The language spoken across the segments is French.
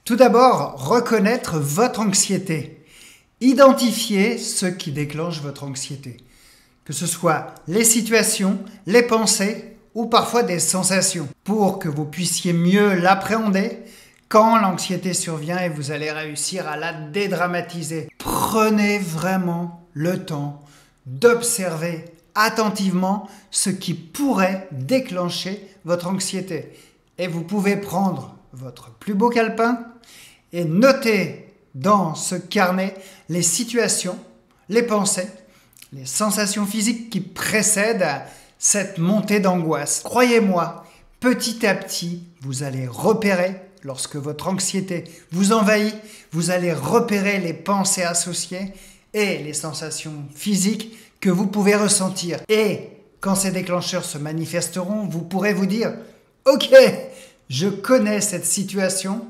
Tout d'abord, reconnaître votre anxiété. Identifier ce qui déclenche votre anxiété. Que ce soit les situations, les pensées ou parfois des sensations. Pour que vous puissiez mieux l'appréhender quand l'anxiété survient et vous allez réussir à la dédramatiser. Prenez vraiment le temps d'observer attentivement ce qui pourrait déclencher votre anxiété. Et vous pouvez prendre votre plus beau calepin et noter dans ce carnet les situations, les pensées, les sensations physiques qui précèdent cette montée d'angoisse. Croyez-moi, petit à petit, vous allez repérer, lorsque votre anxiété vous envahit, vous allez repérer les pensées associées et les sensations physiques que vous pouvez ressentir. Et quand ces déclencheurs se manifesteront, vous pourrez vous dire « Ok, je connais cette situation,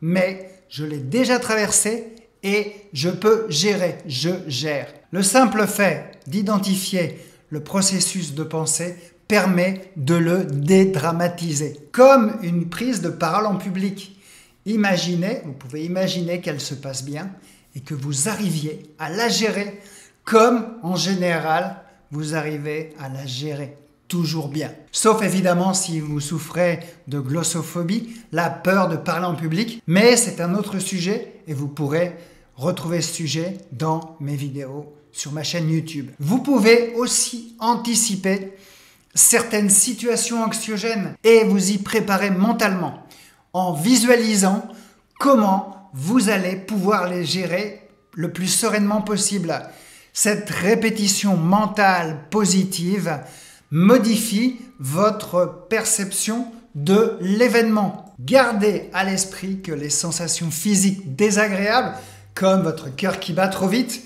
mais je l'ai déjà traversée et je peux gérer, je gère. » Le simple fait d'identifier le processus de pensée permet de le dédramatiser. Comme une prise de parole en public. Imaginez, vous pouvez imaginer qu'elle se passe bien et que vous arriviez à la gérer comme en général vous arrivez à la gérer toujours bien. Sauf évidemment si vous souffrez de glossophobie, la peur de parler en public, mais c'est un autre sujet et vous pourrez retrouver ce sujet dans mes vidéos sur ma chaîne YouTube. Vous pouvez aussi anticiper certaines situations anxiogènes et vous y préparer mentalement en visualisant comment vous allez pouvoir les gérer le plus sereinement possible. Cette répétition mentale positive modifie votre perception de l'événement. Gardez à l'esprit que les sensations physiques désagréables, comme votre cœur qui bat trop vite,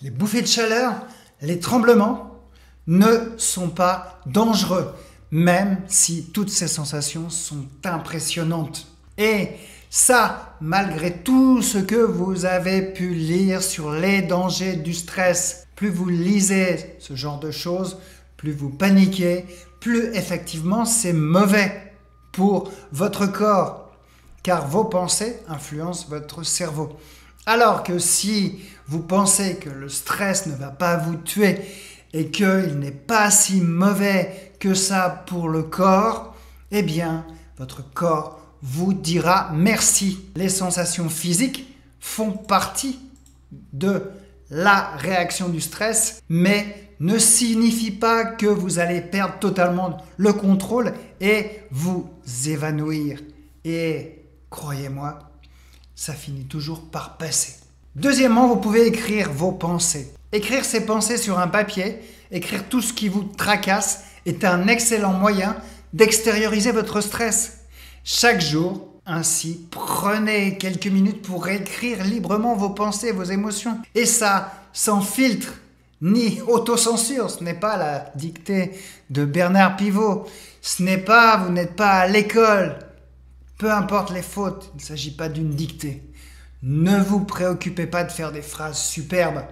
les bouffées de chaleur, les tremblements, ne sont pas dangereux, même si toutes ces sensations sont impressionnantes. Et ça, malgré tout ce que vous avez pu lire sur les dangers du stress, plus vous lisez ce genre de choses, plus vous paniquez, plus effectivement c'est mauvais pour votre corps, car vos pensées influencent votre cerveau. Alors que si vous pensez que le stress ne va pas vous tuer et qu'il n'est pas si mauvais que ça pour le corps, eh bien, votre corps vous dira merci. Les sensations physiques font partie de la réaction du stress, mais ne signifie pas que vous allez perdre totalement le contrôle et vous évanouir. Et croyez-moi, ça finit toujours par passer. Deuxièmement, vous pouvez écrire vos pensées. Écrire ces pensées sur un papier, écrire tout ce qui vous tracasse est un excellent moyen d'extérioriser votre stress. Chaque jour, ainsi, prenez quelques minutes pour écrire librement vos pensées, vos émotions. Et ça, sans filtre, ni autocensure. Ce n'est pas la dictée de Bernard Pivot. Ce n'est pas, vous n'êtes pas à l'école. Peu importe les fautes, il ne s'agit pas d'une dictée. Ne vous préoccupez pas de faire des phrases superbes.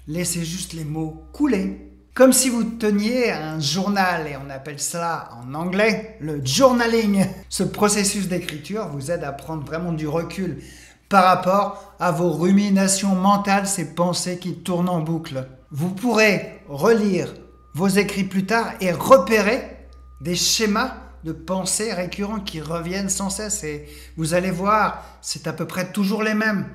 Laissez juste les mots couler. Comme si vous teniez un journal, et on appelle ça en anglais le journaling. Ce processus d'écriture vous aide à prendre vraiment du recul par rapport à vos ruminations mentales, ces pensées qui tournent en boucle. Vous pourrez relire vos écrits plus tard et repérer des schémas de pensées récurrents qui reviennent sans cesse. Et vous allez voir, c'est à peu près toujours les mêmes.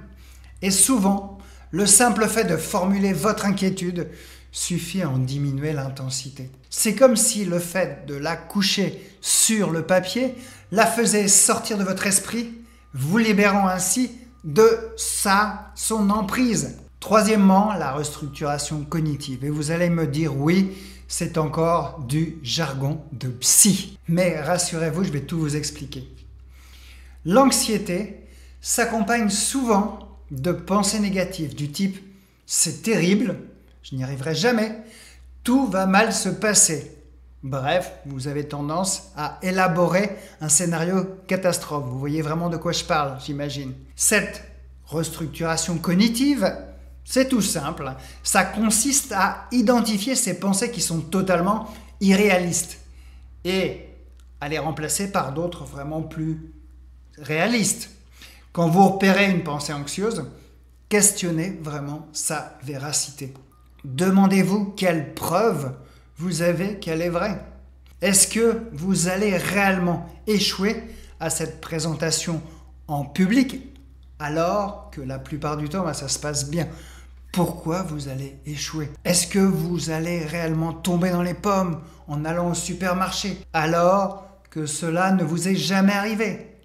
Et souvent, le simple fait de formuler votre inquiétude suffit à en diminuer l'intensité. C'est comme si le fait de la coucher sur le papier la faisait sortir de votre esprit, vous libérant ainsi de son emprise. Troisièmement, la restructuration cognitive. Et vous allez me dire oui, c'est encore du jargon de psy. Mais rassurez-vous, je vais tout vous expliquer. L'anxiété s'accompagne souvent de pensées négatives du type « c'est terrible », je n'y arriverai jamais, tout va mal se passer. Bref, vous avez tendance à élaborer un scénario catastrophe. Vous voyez vraiment de quoi je parle, j'imagine. Cette restructuration cognitive, c'est tout simple. Ça consiste à identifier ces pensées qui sont totalement irréalistes et à les remplacer par d'autres vraiment plus réalistes. Quand vous repérez une pensée anxieuse, questionnez vraiment sa véracité. Demandez-vous quelle preuve vous avez qu'elle est vraie. Est-ce que vous allez réellement échouer à cette présentation en public alors que la plupart du temps, ça se passe bien? Pourquoi vous allez échouer? Est-ce que vous allez réellement tomber dans les pommes en allant au supermarché alors que cela ne vous est jamais arrivé?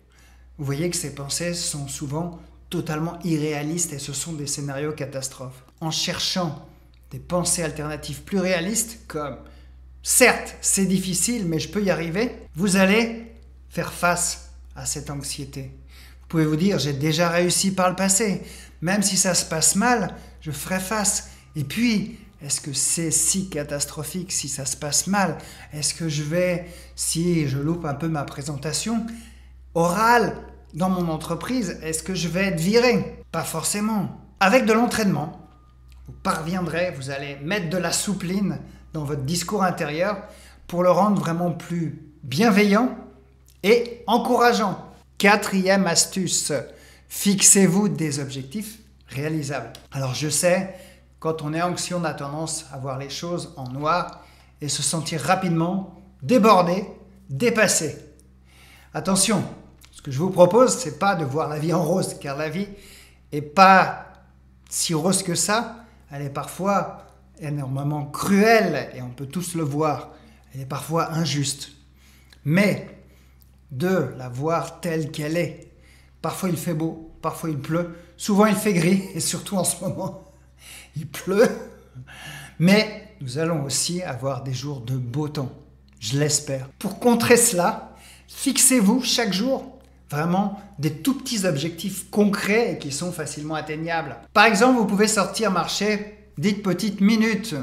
Vous voyez que ces pensées sont souvent totalement irréalistes et ce sont des scénarios catastrophes. En cherchant des pensées alternatives plus réalistes comme « certes, c'est difficile, mais je peux y arriver », vous allez faire face à cette anxiété. Vous pouvez vous dire « j'ai déjà réussi par le passé, même si ça se passe mal, je ferai face ». Et puis, est-ce que c'est si catastrophique si ça se passe mal? Est-ce que si je loupe un peu ma présentation orale dans mon entreprise, est-ce que je vais être viré? Pas forcément. Avec de l'entraînement, vous parviendrez, vous allez mettre de la soupline dans votre discours intérieur pour le rendre vraiment plus bienveillant et encourageant. 4e astuce, fixez-vous des objectifs réalisables. Alors je sais, quand on est anxieux, on a tendance à voir les choses en noir et se sentir rapidement débordé, dépassé. Attention, ce que je vous propose, c'est pas de voir la vie en rose, car la vie est pas si rose que ça. Elle est parfois énormément cruelle et on peut tous le voir. Elle est parfois injuste. Mais de la voir telle qu'elle est. Parfois il fait beau, parfois il pleut, souvent il fait gris et surtout en ce moment il pleut. Mais nous allons aussi avoir des jours de beau temps, je l'espère. Pour contrer cela, fixez-vous chaque jour vraiment des tout petits objectifs concrets et qui sont facilement atteignables. Par exemple, vous pouvez sortir marcher 10 petites minutes.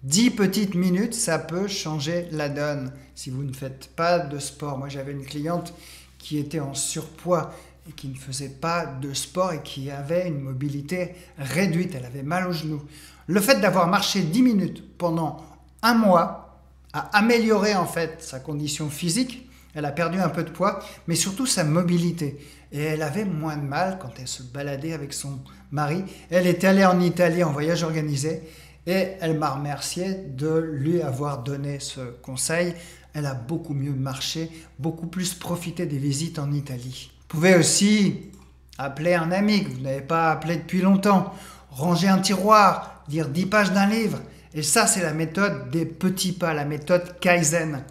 10 petites minutes, ça peut changer la donne si vous ne faites pas de sport. Moi, j'avais une cliente qui était en surpoids et qui ne faisait pas de sport et qui avait une mobilité réduite. Elle avait mal aux genoux. Le fait d'avoir marché 10 minutes pendant un mois a amélioré en fait sa condition physique. Elle a perdu un peu de poids, mais surtout sa mobilité. Et elle avait moins de mal quand elle se baladait avec son mari. Elle était allée en Italie en voyage organisé et elle m'a remercié de lui avoir donné ce conseil. Elle a beaucoup mieux marché, beaucoup plus profité des visites en Italie. Vous pouvez aussi appeler un ami que vous n'avez pas appelé depuis longtemps, ranger un tiroir, lire 10 pages d'un livre. Et ça, c'est la méthode des petits pas, la méthode Kaizen.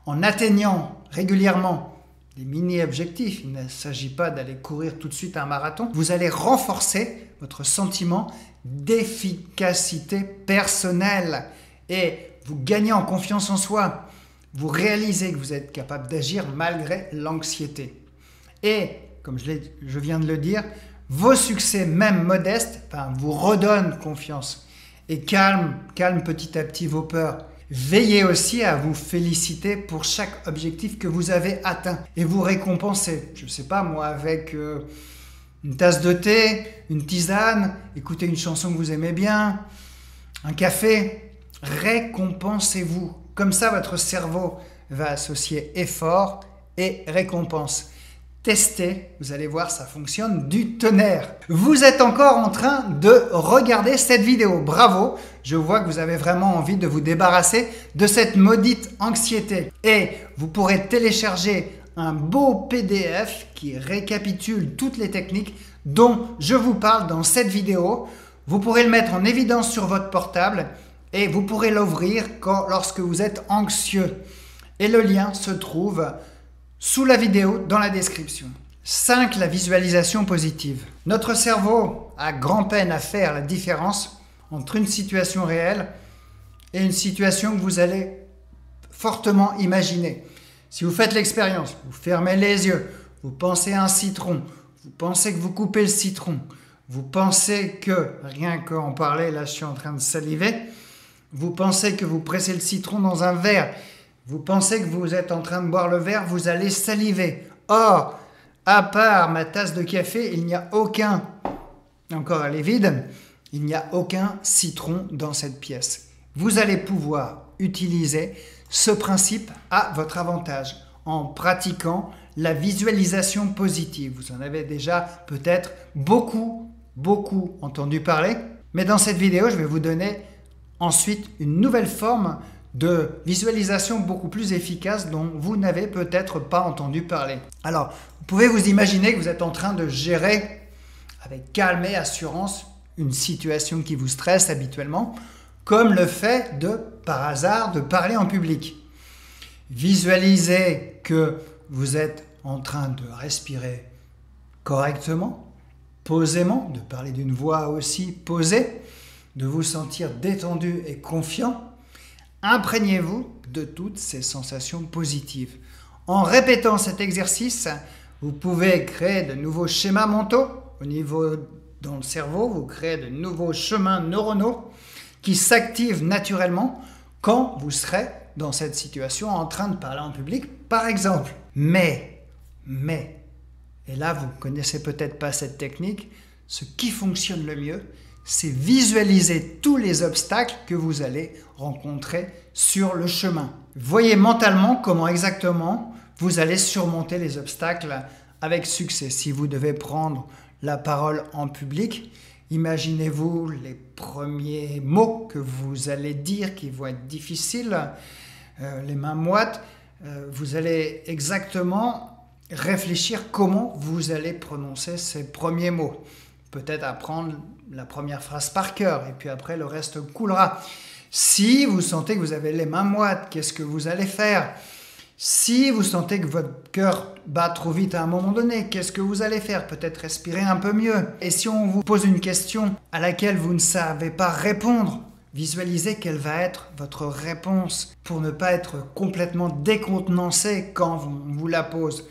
En atteignant régulièrement des mini-objectifs, il ne s'agit pas d'aller courir tout de suite un marathon, vous allez renforcer votre sentiment d'efficacité personnelle et vous gagnez en confiance en soi. Vous réalisez que vous êtes capable d'agir malgré l'anxiété. Et, comme je viens de le dire, vos succès, même modestes, vous redonnent confiance et calment petit à petit vos peurs. Veillez aussi à vous féliciter pour chaque objectif que vous avez atteint et vous récompenser. Je ne sais pas moi, avec une tasse de thé, une tisane, écoutez une chanson que vous aimez bien, un café. Récompensez-vous. Comme ça, votre cerveau va associer effort et récompense. Testez, vous allez voir, ça fonctionne du tonnerre. Vous êtes encore en train de regarder cette vidéo. Bravo, je vois que vous avez vraiment envie de vous débarrasser de cette maudite anxiété. Et vous pourrez télécharger un beau PDF qui récapitule toutes les techniques dont je vous parle dans cette vidéo. Vous pourrez le mettre en évidence sur votre portable et vous pourrez l'ouvrir lorsque vous êtes anxieux. Et le lien se trouve sous la vidéo, dans la description. 5. La visualisation positive. Notre cerveau a grand-peine à faire la différence entre une situation réelle et une situation que vous allez fortement imaginer. Si vous faites l'expérience, vous fermez les yeux, vous pensez à un citron, vous pensez que vous coupez le citron, vous pensez que, rien qu'en parler, là je suis en train de saliver, vous pensez que vous pressez le citron dans un verre, vous pensez que vous êtes en train de boire le verre, vous allez saliver. Or, à part ma tasse de café, il n'y a aucun, encore elle est vide, il n'y a aucun citron dans cette pièce. Vous allez pouvoir utiliser ce principe à votre avantage en pratiquant la visualisation positive. Vous en avez déjà peut-être beaucoup entendu parler. Mais dans cette vidéo, je vais vous donner ensuite une nouvelle forme de visualisation beaucoup plus efficace dont vous n'avez peut-être pas entendu parler. Alors, vous pouvez vous imaginer que vous êtes en train de gérer avec calme et assurance une situation qui vous stresse habituellement, comme le fait par hasard, de parler en public. Visualisez que vous êtes en train de respirer correctement, posément, de parler d'une voix aussi posée, de vous sentir détendu et confiant. Imprégnez-vous de toutes ces sensations positives. En répétant cet exercice, vous pouvez créer de nouveaux schémas mentaux dans le cerveau, vous créez de nouveaux chemins neuronaux qui s'activent naturellement quand vous serez dans cette situation en train de parler en public, par exemple. Mais, et là vous ne connaissez peut-être pas cette technique, ce qui fonctionne le mieux, c'est visualiser tous les obstacles que vous allez rencontrer sur le chemin. Voyez mentalement comment exactement vous allez surmonter les obstacles avec succès. Si vous devez prendre la parole en public, imaginez-vous les premiers mots que vous allez dire qui vont être difficiles, les mains moites. Vous allez exactement réfléchir comment vous allez prononcer ces premiers mots. Peut-être apprendre la première phrase par cœur et puis après le reste coulera. Si vous sentez que vous avez les mains moites, qu'est-ce que vous allez faire? Si vous sentez que votre cœur bat trop vite à un moment donné, qu'est-ce que vous allez faire? Peut-être respirer un peu mieux. Et si on vous pose une question à laquelle vous ne savez pas répondre, visualisez quelle va être votre réponse pour ne pas être complètement décontenancé quand on vous la pose.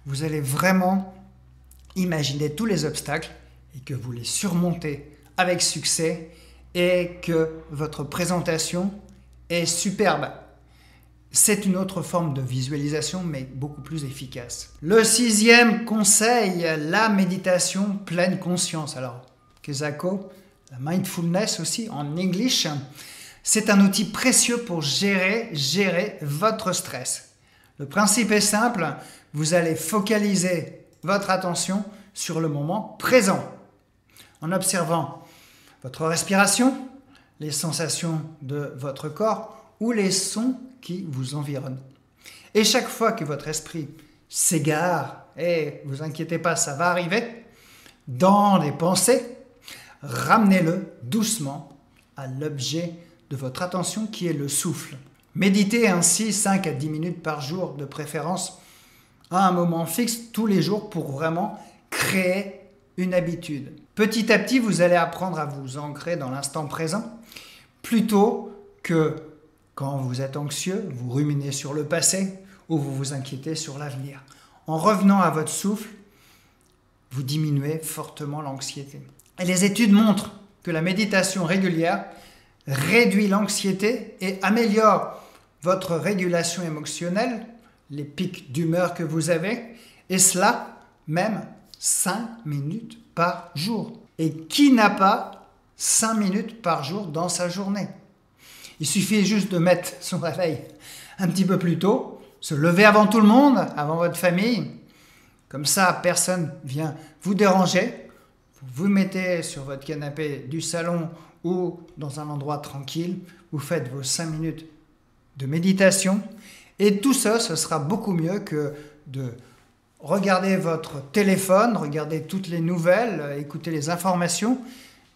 Vous allez vraiment imaginer tous les obstacles et que vous les surmontez avec succès et que votre présentation est superbe. C'est une autre forme de visualisation, mais beaucoup plus efficace. Le 6e conseil, la méditation pleine conscience. Alors, Kesako, la mindfulness aussi en English, c'est un outil précieux pour gérer votre stress. Le principe est simple, vous allez focaliser votre attention sur le moment présent, en observant votre respiration, les sensations de votre corps ou les sons qui vous environnent. Et chaque fois que votre esprit s'égare, et vous inquiétez pas, ça va arriver, dans les pensées, ramenez-le doucement à l'objet de votre attention qui est le souffle. Méditez ainsi 5 à 10 minutes par jour, de préférence à un moment fixe tous les jours pour vraiment créer une habitude. Petit à petit, vous allez apprendre à vous ancrer dans l'instant présent plutôt que quand vous êtes anxieux, vous ruminez sur le passé ou vous vous inquiétez sur l'avenir. En revenant à votre souffle, vous diminuez fortement l'anxiété. Et les études montrent que la méditation régulière réduit l'anxiété et améliore votre régulation émotionnelle, les pics d'humeur que vous avez, et cela même 5 minutes par jour. Et qui n'a pas 5 minutes par jour dans sa journée? Il suffit juste de mettre son réveil un petit peu plus tôt, se lever avant tout le monde, avant votre famille. Comme ça, personne vient vous déranger. Vous vous mettez sur votre canapé du salon ou dans un endroit tranquille. Vous faites vos 5 minutes de méditation. Et tout ça, ce sera beaucoup mieux que de regarder votre téléphone, regarder toutes les nouvelles, écouter les informations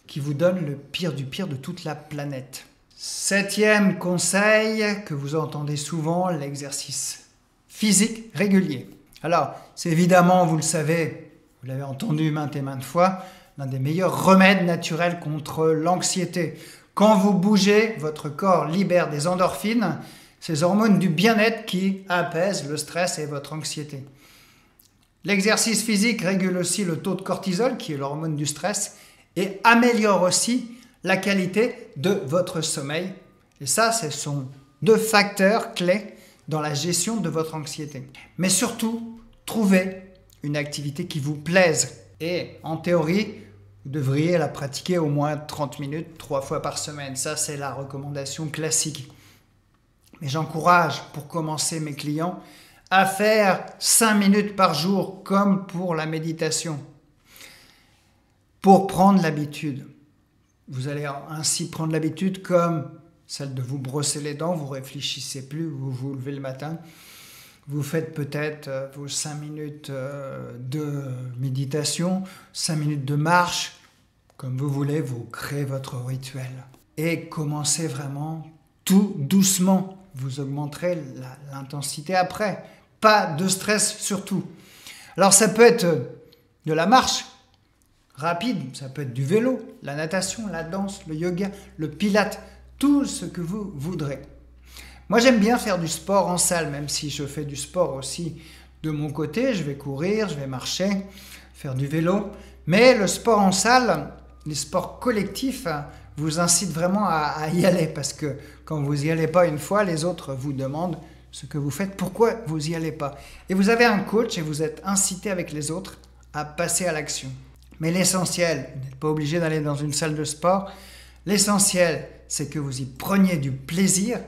qui vous donnent le pire du pire de toute la planète. 7e conseil que vous entendez souvent, l'exercice physique régulier. Alors, c'est évidemment, vous le savez, vous l'avez entendu maintes et maintes fois, l'un des meilleurs remèdes naturels contre l'anxiété. Quand vous bougez, votre corps libère des endorphines, ces hormones du bien-être qui apaisent le stress et votre anxiété. L'exercice physique régule aussi le taux de cortisol, qui est l'hormone du stress, et améliore aussi la qualité de votre sommeil. Et ça, ce sont 2 facteurs clés dans la gestion de votre anxiété. Mais surtout, trouvez une activité qui vous plaise. Et en théorie, vous devriez la pratiquer au moins 30 minutes, 3 fois par semaine. Ça, c'est la recommandation classique. Mais j'encourage, pour commencer mes clients, à faire 5 minutes par jour comme pour la méditation. Pour prendre l'habitude. Vous allez ainsi prendre l'habitude comme celle de vous brosser les dents, vous ne réfléchissez plus, vous vous levez le matin, vous faites peut-être vos 5 minutes de méditation, 5 minutes de marche, comme vous voulez, vous créez votre rituel. Et commencez vraiment tout doucement, vous augmenterez l'intensité après, pas de stress surtout. Alors ça peut être de la marche, rapide, ça peut être du vélo, la natation, la danse, le yoga, le pilate, tout ce que vous voudrez. Moi, j'aime bien faire du sport en salle, même si je fais du sport aussi de mon côté. Je vais courir, je vais marcher, faire du vélo. Mais le sport en salle, les sports collectifs, vous incitent vraiment à y aller parce que quand vous n'y allez pas une fois, les autres vous demandent ce que vous faites, pourquoi vous n'y allez pas. Et vous avez un coach et vous êtes incité avec les autres à passer à l'action. Mais l'essentiel, vous n'êtes pas obligé d'aller dans une salle de sport, l'essentiel, c'est que vous y preniez du plaisir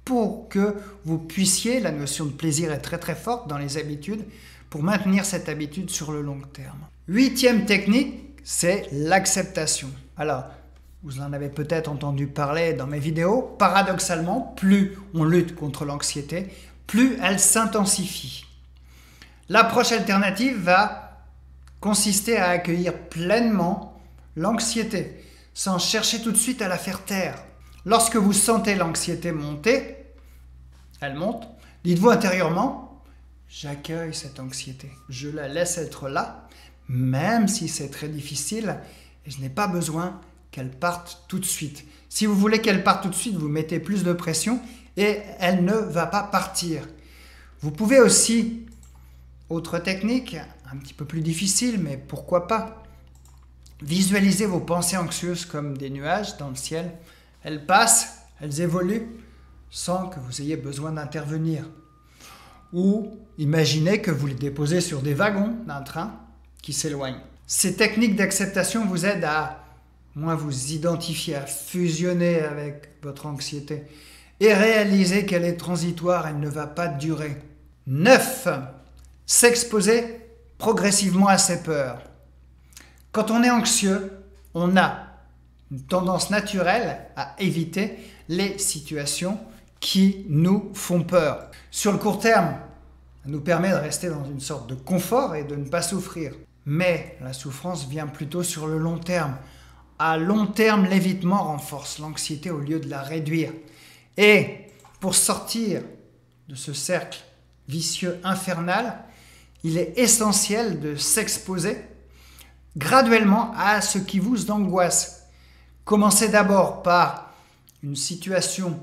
pour que vous puissiez, la notion de plaisir est très très forte dans les habitudes, pour maintenir cette habitude sur le long terme. 8e technique, c'est l'acceptation. Alors, vous en avez peut-être entendu parler dans mes vidéos, paradoxalement, plus on lutte contre l'anxiété, plus elle s'intensifie. L'approche alternative va consister à accueillir pleinement l'anxiété, sans chercher tout de suite à la faire taire. Lorsque vous sentez l'anxiété monter, elle monte, dites-vous intérieurement, j'accueille cette anxiété, je la laisse être là, même si c'est très difficile, et je n'ai pas besoin qu'elle parte tout de suite. Si vous voulez qu'elle parte tout de suite, vous mettez plus de pression et elle ne va pas partir. Vous pouvez aussi, autre technique, un petit peu plus difficile, mais pourquoi pas, visualisez vos pensées anxieuses comme des nuages dans le ciel. Elles passent, elles évoluent sans que vous ayez besoin d'intervenir. Ou imaginez que vous les déposez sur des wagons d'un train qui s'éloigne. Ces techniques d'acceptation vous aident à moins vous identifier, à fusionner avec votre anxiété et réaliser qu'elle est transitoire, elle ne va pas durer. 9. S'exposer progressivement à ses peurs. Quand on est anxieux, on a une tendance naturelle à éviter les situations qui nous font peur. Sur le court terme, ça nous permet de rester dans une sorte de confort et de ne pas souffrir. Mais la souffrance vient plutôt sur le long terme. À long terme, l'évitement renforce l'anxiété au lieu de la réduire. Et pour sortir de ce cercle vicieux infernal, il est essentiel de s'exposer graduellement à ce qui vous angoisse. Commencez d'abord par une situation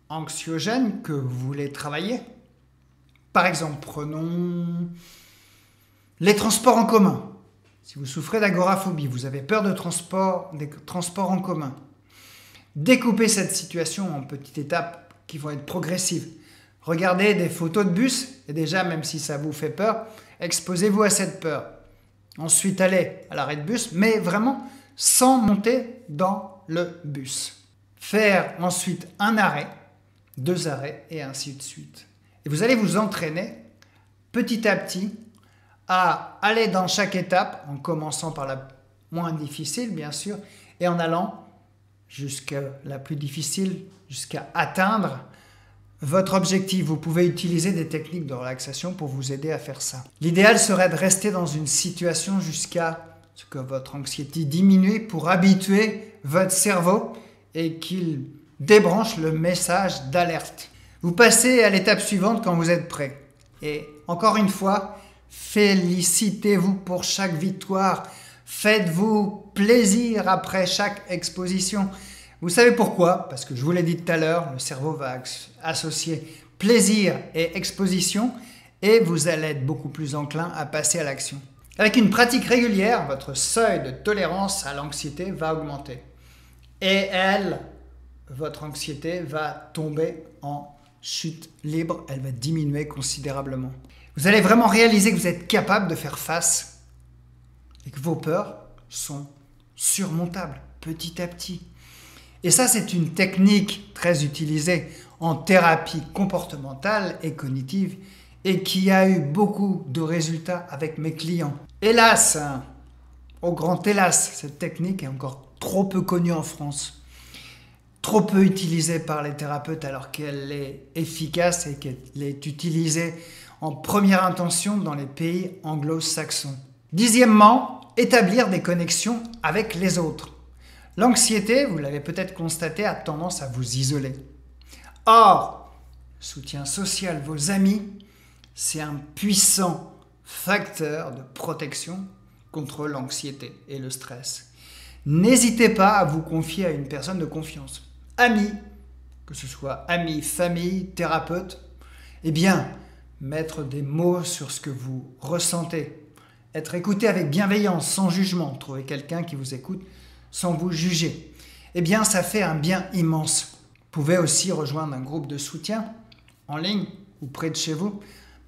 anxiogène que vous voulez travailler. Par exemple, prenons les transports en commun. Si vous souffrez d'agoraphobie, vous avez peur des transports en commun. Découpez cette situation en petites étapes qui vont être progressives. Regardez des photos de bus et déjà, même si ça vous fait peur, exposez-vous à cette peur. Ensuite, allez à l'arrêt de bus, mais vraiment sans monter dans le bus. Faire ensuite un arrêt, 2 arrêts et ainsi de suite. Et vous allez vous entraîner petit à petit à aller dans chaque étape, en commençant par la moins difficile bien sûr, et en allant jusqu'à la plus difficile, jusqu'à atteindre votre objectif. Vous pouvez utiliser des techniques de relaxation pour vous aider à faire ça. L'idéal serait de rester dans une situation jusqu'à ce que votre anxiété diminue pour habituer votre cerveau et qu'il débranche le message d'alerte. Vous passez à l'étape suivante quand vous êtes prêt. Et encore une fois, félicitez-vous pour chaque victoire. Faites-vous plaisir après chaque exposition. Vous savez pourquoi? Parce que je vous l'ai dit tout à l'heure, le cerveau va associer plaisir et exposition et vous allez être beaucoup plus enclin à passer à l'action. Avec une pratique régulière, votre seuil de tolérance à l'anxiété va augmenter. Et votre anxiété va tomber en chute libre, elle va diminuer considérablement. Vous allez vraiment réaliser que vous êtes capable de faire face et que vos peurs sont surmontables petit à petit. Et ça, c'est une technique très utilisée en thérapie comportementale et cognitive et qui a eu beaucoup de résultats avec mes clients. Hélas, au grand hélas, cette technique est encore trop peu connue en France, trop peu utilisée par les thérapeutes alors qu'elle est efficace et qu'elle est utilisée en première intention dans les pays anglo-saxons. Dixièmement, établir des connexions avec les autres. L'anxiété, vous l'avez peut-être constaté, a tendance à vous isoler. Or, soutien social, vos amis, c'est un puissant facteur de protection contre l'anxiété et le stress. N'hésitez pas à vous confier à une personne de confiance. Amis, que ce soit amis, famille, thérapeute, eh bien, mettre des mots sur ce que vous ressentez. Être écouté avec bienveillance, sans jugement. Trouver quelqu'un qui vous écoute sans vous juger. Eh bien, ça fait un bien immense. Vous pouvez aussi rejoindre un groupe de soutien en ligne ou près de chez vous.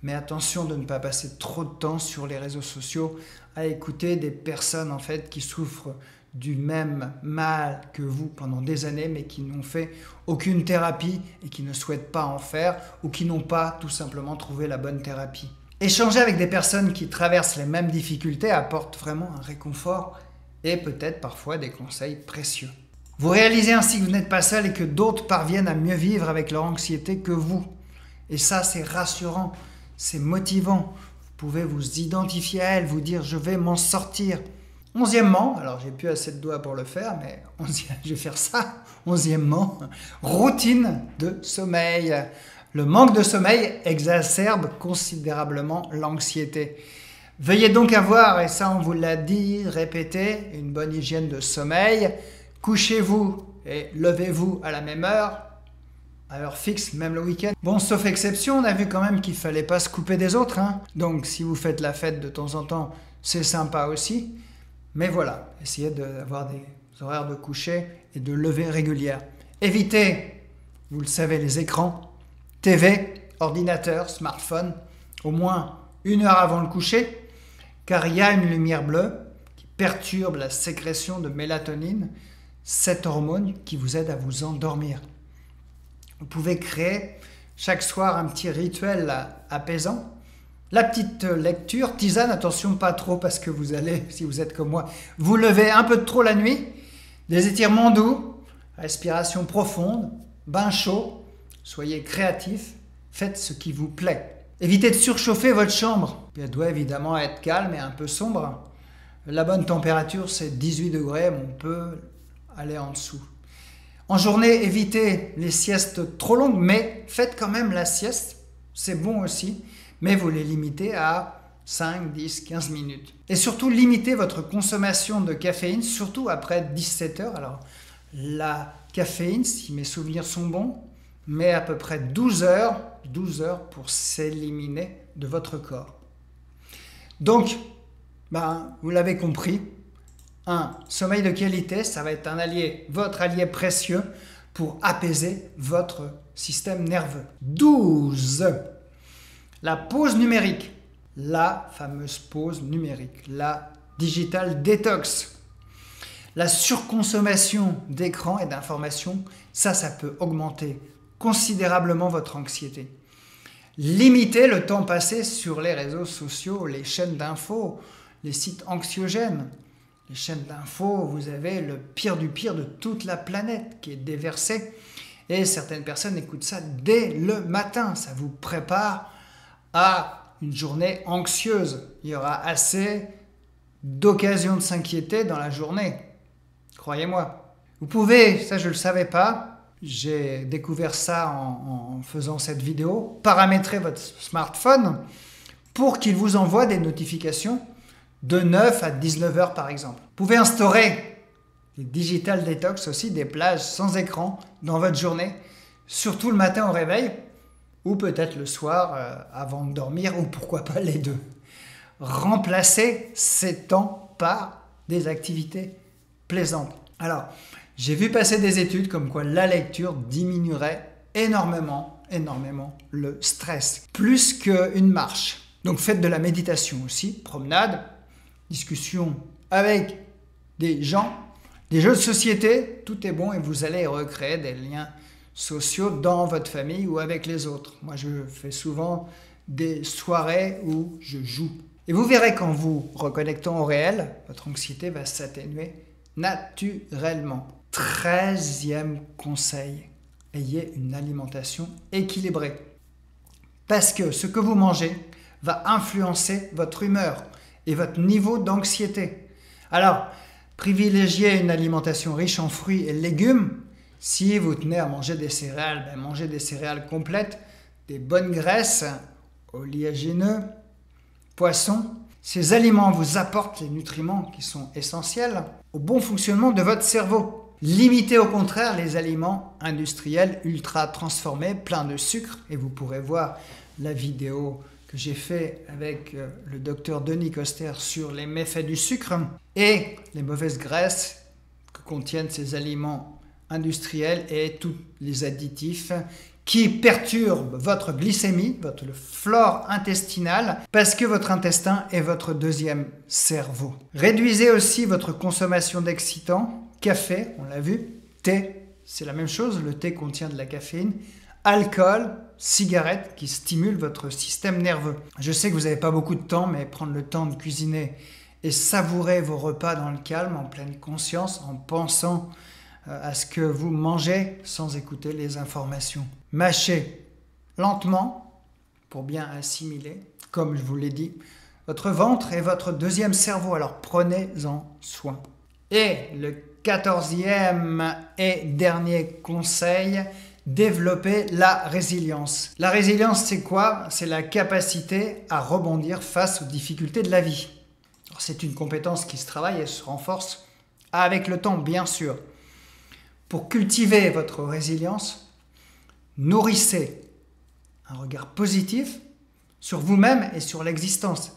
Mais attention de ne pas passer trop de temps sur les réseaux sociaux à écouter des personnes en fait qui souffrent du même mal que vous pendant des années mais qui n'ont fait aucune thérapie et qui ne souhaitent pas en faire ou qui n'ont pas tout simplement trouvé la bonne thérapie. Échanger avec des personnes qui traversent les mêmes difficultés apporte vraiment un réconfort et peut-être parfois des conseils précieux. Vous réalisez ainsi que vous n'êtes pas seul et que d'autres parviennent à mieux vivre avec leur anxiété que vous. Et ça, c'est rassurant, c'est motivant. Vous pouvez vous identifier à elle, vous dire « je vais m'en sortir ». Onzièmement, alors j'ai plus assez de doigts pour le faire, mais je vais faire ça. Onzièmement, routine de sommeil. Le manque de sommeil exacerbe considérablement l'anxiété. Veuillez donc avoir, et ça on vous l'a dit, répété, une bonne hygiène de sommeil. Couchez-vous et levez-vous à la même heure, à heure fixe, même le week-end. Bon, sauf exception, on a vu quand même qu'il ne fallait pas se couper des autres. Donc si vous faites la fête de temps en temps, c'est sympa aussi. Mais voilà, essayez d'avoir des horaires de coucher et de lever régulières. Évitez, vous le savez, les écrans, TV, ordinateur, smartphone, au moins 1 heure avant le coucher, car il y a une lumière bleue qui perturbe la sécrétion de mélatonine, cette hormone qui vous aide à vous endormir. Vous pouvez créer chaque soir un petit rituel apaisant. La petite lecture, tisane, attention pas trop parce que vous allez, si vous êtes comme moi, vous levez un peu trop la nuit. Des étirements doux, respiration profonde, bain chaud, soyez créatif, faites ce qui vous plaît. Évitez de surchauffer votre chambre. Elle doit évidemment être calme et un peu sombre. La bonne température, c'est 18 degrés, mais on peut aller en dessous. En journée, évitez les siestes trop longues, mais faites quand même la sieste, c'est bon aussi. Mais vous les limitez à 5, 10, 15 minutes. Et surtout, limitez votre consommation de caféine, surtout après 17 heures. Alors, la caféine, si mes souvenirs sont bons, met à peu près 12 heures pour s'éliminer de votre corps. Donc, vous l'avez compris, un sommeil de qualité, ça va être un allié, votre allié précieux pour apaiser votre système nerveux. 12. La pause numérique, la fameuse pause numérique, la digital detox. La surconsommation d'écran et d'informations, ça peut augmenter considérablement votre anxiété. Limitez le temps passé sur les réseaux sociaux, les chaînes d'infos, les sites anxiogènes. Les chaînes d'infos, vous avez le pire du pire de toute la planète qui est déversé. Et certaines personnes écoutent ça dès le matin. Ça vous prépare à une journée anxieuse. Il y aura assez d'occasions de s'inquiéter dans la journée. Croyez-moi. Vous pouvez, ça je ne le savais pas, j'ai découvert ça en faisant cette vidéo, paramétrer votre smartphone pour qu'il vous envoie des notifications de 9 à 19 heures par exemple. Vous pouvez instaurer des digital detox aussi, des plages sans écran dans votre journée, surtout le matin au réveil, ou peut-être le soir avant de dormir, ou pourquoi pas les deux. Remplacez ces temps par des activités plaisantes. Alors, j'ai vu passer des études comme quoi la lecture diminuerait énormément le stress, plus qu'une marche. Donc faites de la méditation aussi, promenade, discussion avec des gens, des jeux de société, tout est bon et vous allez recréer des liens sociaux dans votre famille ou avec les autres. Moi, je fais souvent des soirées où je joue. Et vous verrez qu'en vous reconnectant au réel, votre anxiété va s'atténuer naturellement. 13e conseil, ayez une alimentation équilibrée. Parce que ce que vous mangez va influencer votre humeur et votre niveau d'anxiété. Alors, privilégiez une alimentation riche en fruits et légumes. Si vous tenez à manger des céréales, mangez des céréales complètes, des bonnes graisses, oléagineux, poissons. Ces aliments vous apportent les nutriments qui sont essentiels au bon fonctionnement de votre cerveau. Limitez au contraire les aliments industriels ultra transformés, pleins de sucre. Et vous pourrez voir la vidéo que j'ai fait avec le docteur Denis Coster sur les méfaits du sucre et les mauvaises graisses que contiennent ces aliments industriels et tous les additifs qui perturbent votre glycémie, votre flore intestinale, parce que votre intestin est votre deuxième cerveau. Réduisez aussi votre consommation d'excitants, café, on l'a vu, thé, c'est la même chose, le thé contient de la caféine, alcool, cigarettes qui stimulent votre système nerveux. Je sais que vous n'avez pas beaucoup de temps, mais prendre le temps de cuisiner et savourer vos repas dans le calme, en pleine conscience, en pensant à ce que vous mangez sans écouter les informations. Mâchez lentement pour bien assimiler, comme je vous l'ai dit. Votre ventre est votre deuxième cerveau, alors prenez-en soin. Et le 14e et dernier conseil, développer la résilience. La résilience, c'est quoi? C'est la capacité à rebondir face aux difficultés de la vie. C'est une compétence qui se travaille et se renforce avec le temps, bien sûr. Pour cultiver votre résilience, nourrissez un regard positif sur vous-même et sur l'existence.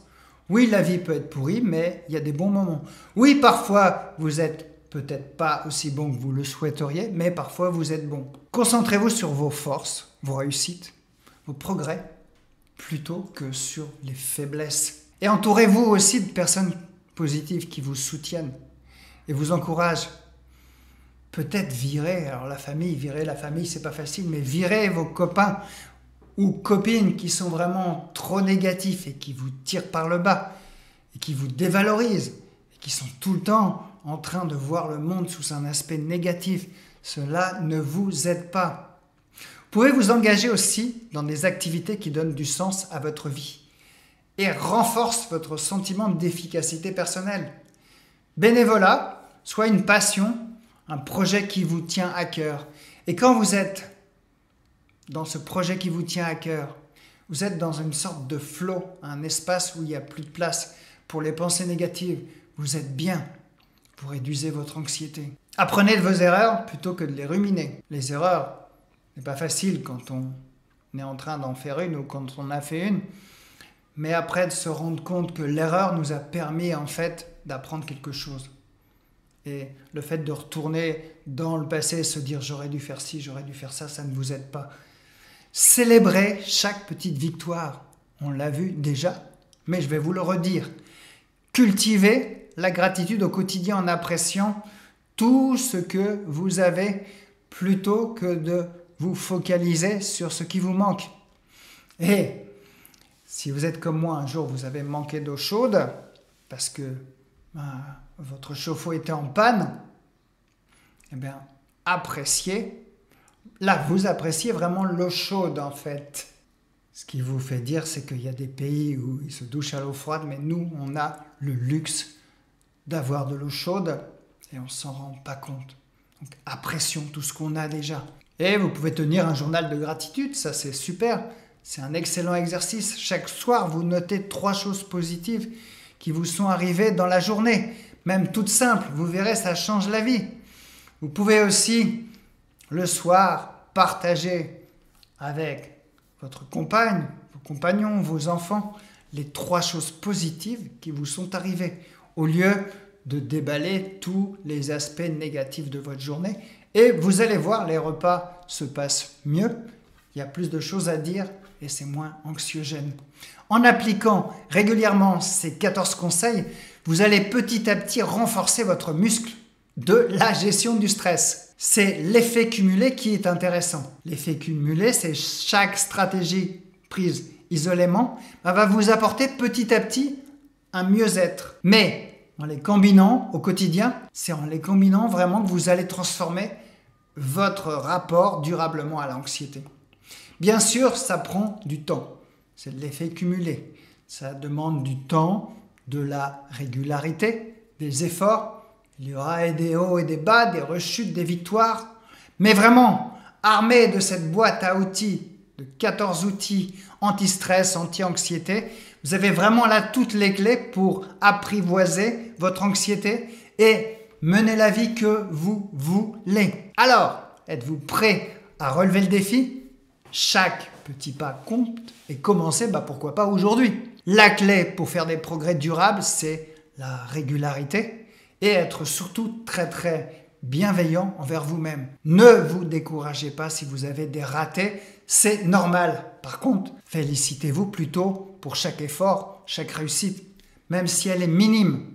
Oui, la vie peut être pourrie, mais il y a des bons moments. Oui, parfois, vous êtes peut-être pas aussi bon que vous le souhaiteriez, mais parfois vous êtes bon. Concentrez-vous sur vos forces, vos réussites, vos progrès, plutôt que sur les faiblesses. Et entourez-vous aussi de personnes positives qui vous soutiennent et vous encouragent. Peut-être virer la famille, c'est pas facile, mais virez vos copains ou copines qui sont vraiment trop négatifs et qui vous tirent par le bas et qui vous dévalorisent et qui sont tout le temps en train de voir le monde sous un aspect négatif. Cela ne vous aide pas. Vous pouvez vous engager aussi dans des activités qui donnent du sens à votre vie et renforcent votre sentiment d'efficacité personnelle. Bénévolat, soit une passion, un projet qui vous tient à cœur. Et quand vous êtes dans ce projet qui vous tient à cœur, vous êtes dans une sorte de flow, un espace où il n'y a plus de place pour les pensées négatives. Vous êtes bien, vous réduisez votre anxiété. Apprenez de vos erreurs plutôt que de les ruminer. Les erreurs, ce n'est pas facile quand on est en train d'en faire une ou quand on a fait une. Mais après, de se rendre compte que l'erreur nous a permis en fait d'apprendre quelque chose. Et le fait de retourner dans le passé et se dire j'aurais dû faire ci, j'aurais dû faire ça, ça ne vous aide pas. Célébrez chaque petite victoire. On l'a vu déjà, mais je vais vous le redire. Cultivez la gratitude au quotidien en appréciant tout ce que vous avez plutôt que de vous focaliser sur ce qui vous manque. Et si vous êtes comme moi, un jour vous avez manqué d'eau chaude parce que votre chauffe-eau était en panne, eh bien, appréciez. Là, vous appréciez vraiment l'eau chaude, en fait. Ce qui vous fait dire, c'est qu'il y a des pays où ils se douchent à l'eau froide, mais nous, on a le luxe d'avoir de l'eau chaude et on ne s'en rend pas compte. Donc, apprécions tout ce qu'on a déjà. Et vous pouvez tenir un journal de gratitude, ça c'est super. C'est un excellent exercice. Chaque soir, vous notez 3 choses positives qui vous sont arrivées dans la journée. Même toutes simples, vous verrez, ça change la vie. Vous pouvez aussi, le soir, partager avec votre compagne, vos compagnons, vos enfants, les 3 choses positives qui vous sont arrivées, au lieu de déballer tous les aspects négatifs de votre journée. Et vous allez voir, les repas se passent mieux, il y a plus de choses à dire et c'est moins anxiogène. En appliquant régulièrement ces 14 conseils, vous allez petit à petit renforcer votre muscle de la gestion du stress. C'est l'effet cumulé qui est intéressant. L'effet cumulé, c'est chaque stratégie prise isolément, va vous apporter petit à petit un mieux-être. Mais en les combinant au quotidien, c'est en les combinant vraiment que vous allez transformer votre rapport durablement à l'anxiété. Bien sûr, ça prend du temps. C'est de l'effet cumulé. Ça demande du temps, de la régularité, des efforts. Il y aura des hauts et des bas, des rechutes, des victoires. Mais vraiment, armé de cette boîte à outils, de 14 outils anti-stress, anti-anxiété, vous avez vraiment là toutes les clés pour apprivoiser votre anxiété et mener la vie que vous voulez. Alors, êtes-vous prêt à relever le défi? Chaque petit pas compte et commencez, pourquoi pas aujourd'hui. La clé pour faire des progrès durables, c'est la régularité et être surtout très très bienveillant envers vous-même. Ne vous découragez pas si vous avez des ratés, c'est normal. Par contre, félicitez-vous plutôt pour chaque effort, chaque réussite, même si elle est minime.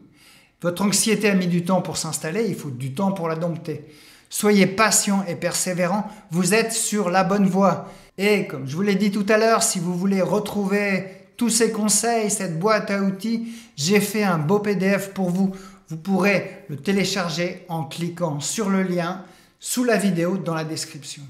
Votre anxiété a mis du temps pour s'installer, il faut du temps pour la dompter. Soyez patient et persévérant, vous êtes sur la bonne voie. Et comme je vous l'ai dit tout à l'heure, si vous voulez retrouver tous ces conseils, cette boîte à outils, j'ai fait un beau PDF pour vous. Vous pourrez le télécharger en cliquant sur le lien sous la vidéo dans la description.